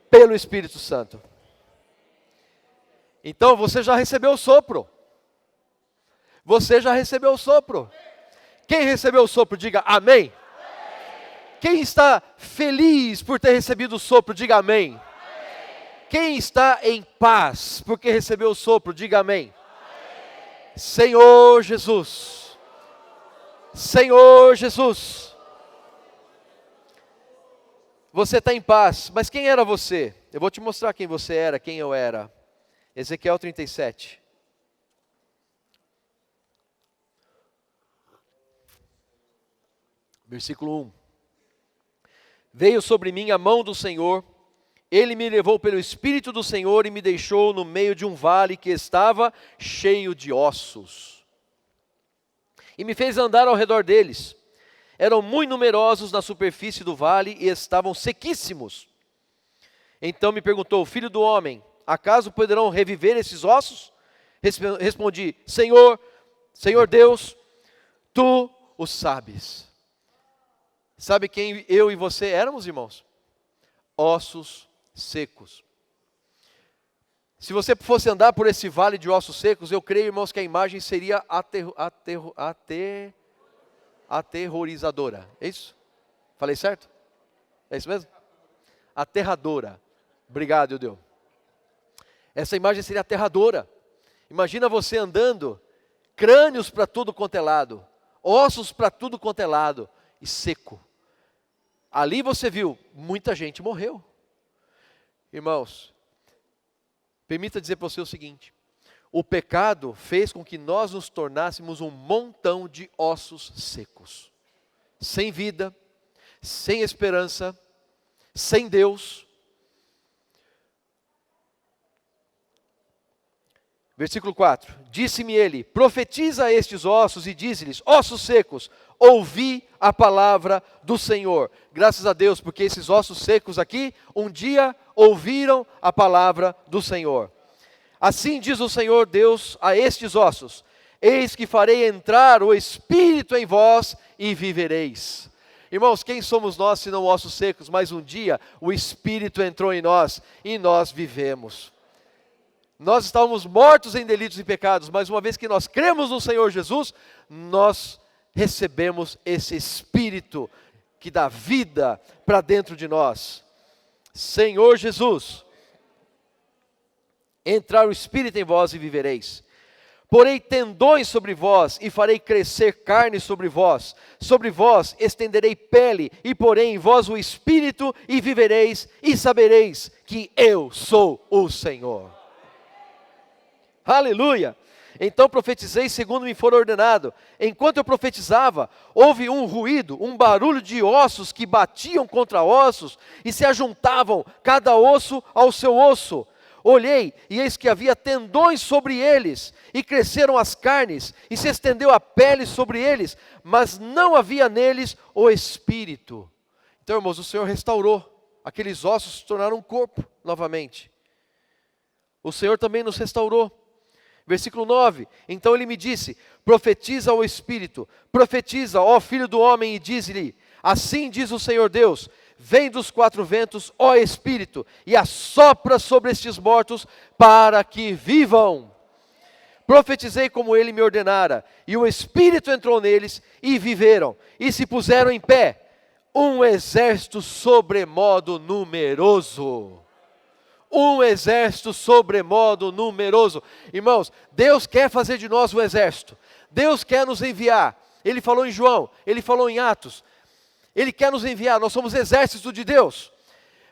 B: pelo Espírito Santo. Então você já recebeu o sopro. Você já recebeu o sopro. Quem recebeu o sopro, diga amém. Quem está feliz por ter recebido o sopro, diga amém. Quem está em paz porque recebeu o sopro, diga amém. Senhor Jesus. Senhor Jesus. Você está em paz, mas quem era você? Eu vou te mostrar quem você era, quem eu era. Ezequiel 37. Versículo 1. Veio sobre mim a mão do Senhor, Ele me levou pelo Espírito do Senhor e me deixou no meio de um vale que estava cheio de ossos. E me fez andar ao redor deles. Eram muito numerosos na superfície do vale e estavam sequíssimos. Então me perguntou, filho do homem, acaso poderão reviver esses ossos? Respondi, Senhor Deus, Tu o sabes. Sabe quem eu e você éramos, irmãos? Ossos secos. Se você fosse andar por esse vale de ossos secos, eu creio, irmãos, que a imagem seria aterrorizadora. É isso? Falei certo? É isso mesmo? Aterradora. Obrigado, Eudeu. Essa imagem seria aterradora. Imagina você andando, crânios para tudo quanto é lado, ossos para tudo quanto é lado, e seco. Ali você viu, muita gente morreu. Irmãos, permita dizer para você o seguinte: o pecado fez com que nós nos tornássemos um montão de ossos secos, sem vida, sem esperança, sem Deus. Versículo 4, disse-me ele, profetiza a estes ossos e dize-lhes, ossos secos, ouvi a palavra do Senhor. Graças a Deus, porque esses ossos secos aqui, um dia ouviram a palavra do Senhor. Assim diz o Senhor Deus a estes ossos, eis que farei entrar o Espírito em vós e vivereis. Irmãos, quem somos nós senão ossos secos? Mas um dia o Espírito entrou em nós e nós vivemos. Nós estávamos mortos em delitos e pecados, mas uma vez que nós cremos no Senhor Jesus, nós recebemos esse Espírito que dá vida para dentro de nós. Senhor Jesus, entrar o Espírito em vós e vivereis. Porei tendões sobre vós e farei crescer carne sobre vós estenderei pele e porei em vós o Espírito e vivereis e sabereis que eu sou o Senhor. Aleluia! Então profetizei segundo me for ordenado. Enquanto eu profetizava, houve um ruído, um barulho de ossos que batiam contra ossos e se ajuntavam, cada osso ao seu osso. Olhei, e eis que havia tendões sobre eles, e cresceram as carnes, e se estendeu a pele sobre eles, mas não havia neles o Espírito. Então, irmãos, o Senhor restaurou, aqueles ossos se tornaram um corpo novamente. O Senhor também nos restaurou. Versículo 9, então ele me disse, profetiza ao Espírito, profetiza, ó Filho do homem, e diz-lhe, assim diz o Senhor Deus, vem dos quatro ventos, ó Espírito, e assopra sobre estes mortos, para que vivam. Profetizei como ele me ordenara, e o Espírito entrou neles, e viveram, e se puseram em pé, um exército sobremodo numeroso. Um exército sobremodo numeroso. Irmãos, Deus quer fazer de nós um exército. Deus quer nos enviar. Ele falou em João, Ele falou em Atos. Ele quer nos enviar, nós somos exército de Deus.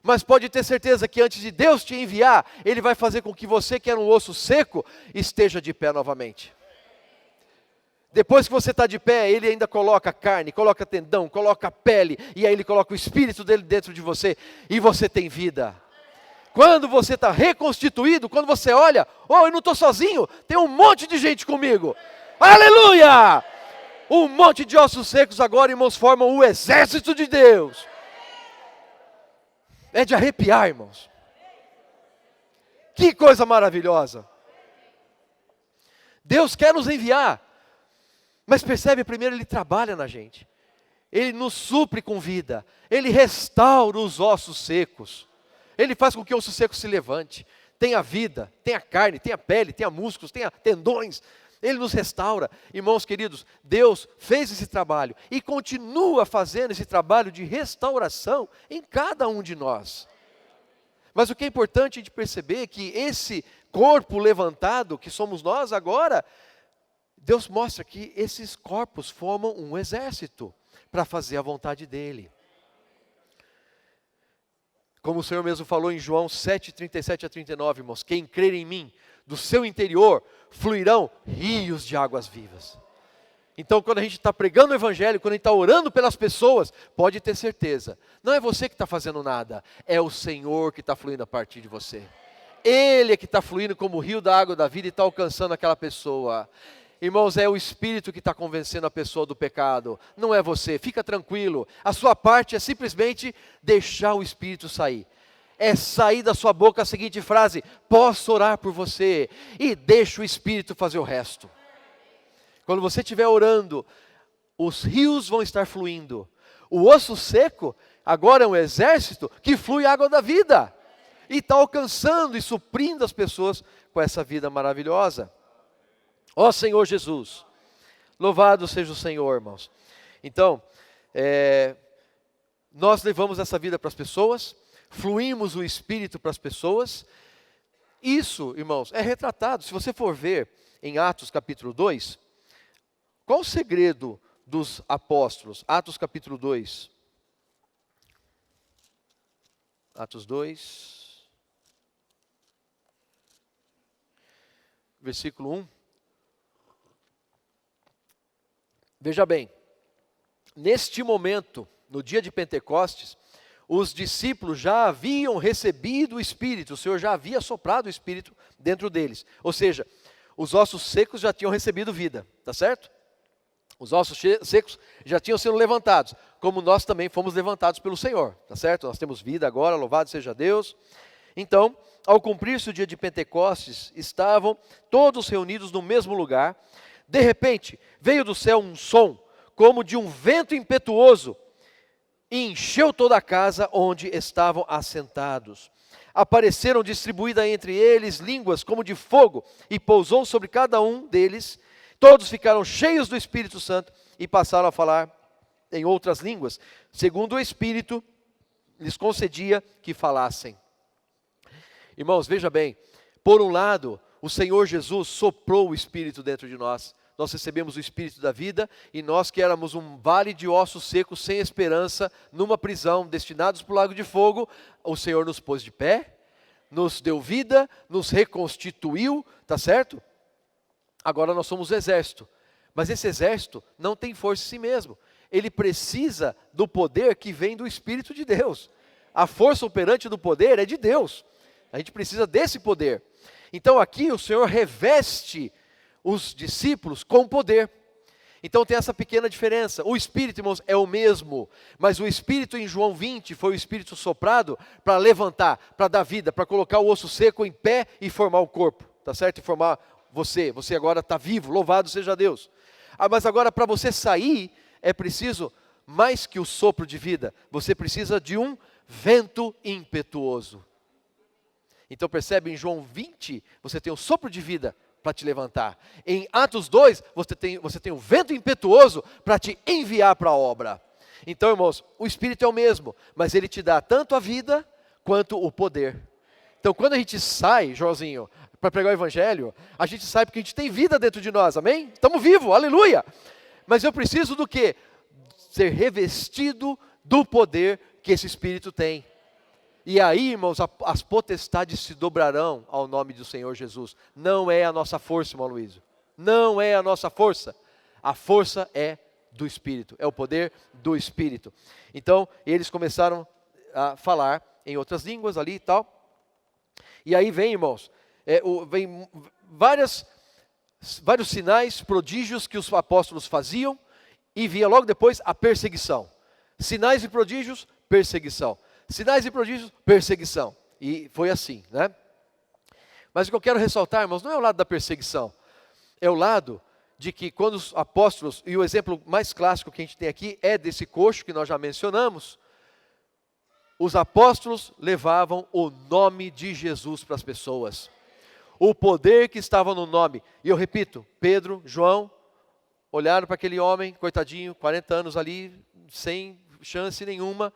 B: Mas pode ter certeza que antes de Deus te enviar, Ele vai fazer com que você que era um osso seco, esteja de pé novamente. Depois que você está de pé, Ele ainda coloca carne, coloca tendão, coloca pele, e aí Ele coloca o Espírito dEle dentro de você, e você tem vida. Quando você está reconstituído, quando você olha, oh, eu não estou sozinho, tem um monte de gente comigo. Aleluia! Um monte de ossos secos agora, irmãos, formam o exército de Deus. É de arrepiar, irmãos. Que coisa maravilhosa. Deus quer nos enviar. Mas percebe, primeiro Ele trabalha na gente. Ele nos supre com vida. Ele restaura os ossos secos. Ele faz com que o osso seco se levante. Tenha vida, tenha carne, tenha pele, tenha músculos, tenha tendões. Ele nos restaura. Irmãos queridos, Deus fez esse trabalho e continua fazendo esse trabalho de restauração em cada um de nós. Mas o que é importante de perceber é que esse corpo levantado, que somos nós agora, Deus mostra que esses corpos formam um exército para fazer a vontade dEle. Como o Senhor mesmo falou em João 7, 37 a 39, irmãos, quem crer em mim, do seu interior fluirão rios de águas vivas. Então, quando a gente está pregando o Evangelho, quando a gente está orando pelas pessoas, pode ter certeza, não é você que está fazendo nada, é o Senhor que está fluindo a partir de você. Ele é que está fluindo como o rio da água da vida e está alcançando aquela pessoa. Irmãos, é o Espírito que está convencendo a pessoa do pecado, não é você, fica tranquilo. A sua parte é simplesmente deixar o Espírito sair. É sair da sua boca a seguinte frase: posso orar por você, e deixa o Espírito fazer o resto. Quando você estiver orando, os rios vão estar fluindo. O osso seco agora é um exército que flui água da vida. E está alcançando e suprindo as pessoas com essa vida maravilhosa. Ó Senhor Jesus, louvado seja o Senhor, irmãos. Então, nós levamos essa vida para as pessoas, fluímos o Espírito para as pessoas. Isso, irmãos, é retratado. Se você for ver em Atos capítulo 2, qual o segredo dos apóstolos? Atos capítulo 2. Atos 2, versículo 1. Veja bem, neste momento, no dia de Pentecostes, os discípulos já haviam recebido o Espírito, o Senhor já havia soprado o Espírito dentro deles. Ou seja, os ossos secos já tinham recebido vida, tá certo? Os ossos secos já tinham sido levantados, como nós também fomos levantados pelo Senhor, tá certo? Nós temos vida agora, louvado seja Deus. Então, ao cumprir-se o dia de Pentecostes, estavam todos reunidos no mesmo lugar. De repente, veio do céu um som, como de um vento impetuoso, e encheu toda a casa onde estavam assentados. Apareceram distribuídas entre eles línguas como de fogo, e pousou sobre cada um deles. Todos ficaram cheios do Espírito Santo e passaram a falar em outras línguas, segundo o Espírito lhes concedia que falassem. Irmãos, veja bem, por um lado, o Senhor Jesus soprou o Espírito dentro de nós. Nós recebemos o Espírito da vida, e nós que éramos um vale de ossos secos, sem esperança, numa prisão, destinados para o lago de fogo, o Senhor nos pôs de pé, nos deu vida, nos reconstituiu, tá certo? Agora nós somos exército, mas esse exército não tem força em si mesmo. Ele precisa do poder que vem do Espírito de Deus. A força operante do poder é de Deus. A gente precisa desse poder. Então aqui o Senhor reveste os discípulos com poder. Então tem essa pequena diferença. O Espírito, irmãos, é o mesmo, mas o Espírito em João 20 foi o Espírito soprado para levantar, para dar vida, para colocar o osso seco em pé e formar o corpo, tá certo? E formar você agora está vivo, louvado seja Deus. Mas agora para você sair, é preciso mais que o sopro de vida, você precisa de um vento impetuoso. Então percebe, em João 20, você tem o sopro de vida para te levantar. Em Atos 2, você tem o vento impetuoso para te enviar para a obra. Então, irmãos, o Espírito é o mesmo, mas ele te dá tanto a vida quanto o poder. Então, quando a gente sai, Joãozinho, para pregar o Evangelho, a gente sai porque a gente tem vida dentro de nós, amém? Estamos vivos, aleluia! Mas eu preciso do quê? Ser revestido do poder que esse Espírito tem. E aí, irmãos, as potestades se dobrarão ao nome do Senhor Jesus. Não é a nossa força, irmão Luísio. Não é a nossa força. A força é do Espírito, é o poder do Espírito. Então, eles começaram a falar em outras línguas ali e tal. E aí vem, irmãos, vem várias vários sinais, prodígios que os apóstolos faziam, e via logo depois a perseguição. Sinais e prodígios, perseguição. Sinais e prodígios, perseguição. E foi assim, né? Mas o que eu quero ressaltar, irmãos, não é o lado da perseguição. É o lado de que quando os apóstolos, e o exemplo mais clássico que a gente tem aqui é desse coxo que nós já mencionamos, os apóstolos levavam o nome de Jesus para as pessoas. O poder que estava no nome. E eu repito, Pedro, João, olharam para aquele homem, coitadinho, 40 anos ali, sem chance nenhuma,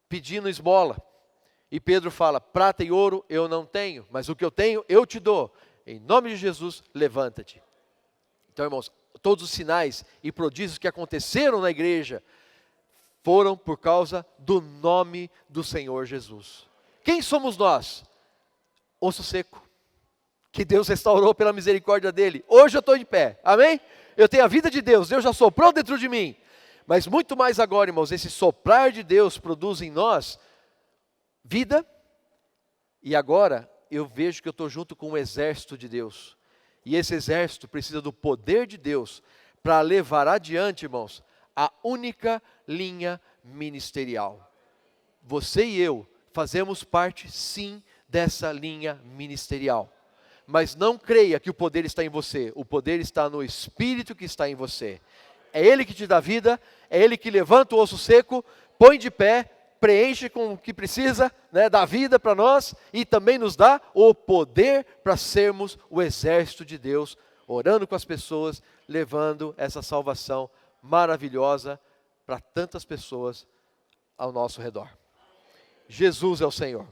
B: pedindo esmola. E Pedro fala, prata e ouro eu não tenho, mas o que eu tenho eu te dou. Em nome de Jesus, levanta-te. Então, irmãos, todos os sinais e prodígios que aconteceram na igreja foram por causa do nome do Senhor Jesus. Quem somos nós? Osso seco, que Deus restaurou pela misericórdia dele. Hoje eu estou de pé, amém? Eu tenho a vida de Deus, Deus já soprou dentro de mim. Mas muito mais agora, irmãos, esse soprar de Deus produz em nós vida. E agora eu vejo que eu estou junto com o exército de Deus. E esse exército precisa do poder de Deus para levar adiante, irmãos, a única linha ministerial. Você e eu fazemos parte, sim, dessa linha ministerial. Mas não creia que o poder está em você. O poder está no Espírito que está em você. É Ele que te dá vida, é Ele que levanta o osso seco, põe de pé, preenche com o que precisa, né, dá vida para nós e também nos dá o poder para sermos o exército de Deus, orando com as pessoas, levando essa salvação maravilhosa para tantas pessoas ao nosso redor. Jesus é o Senhor.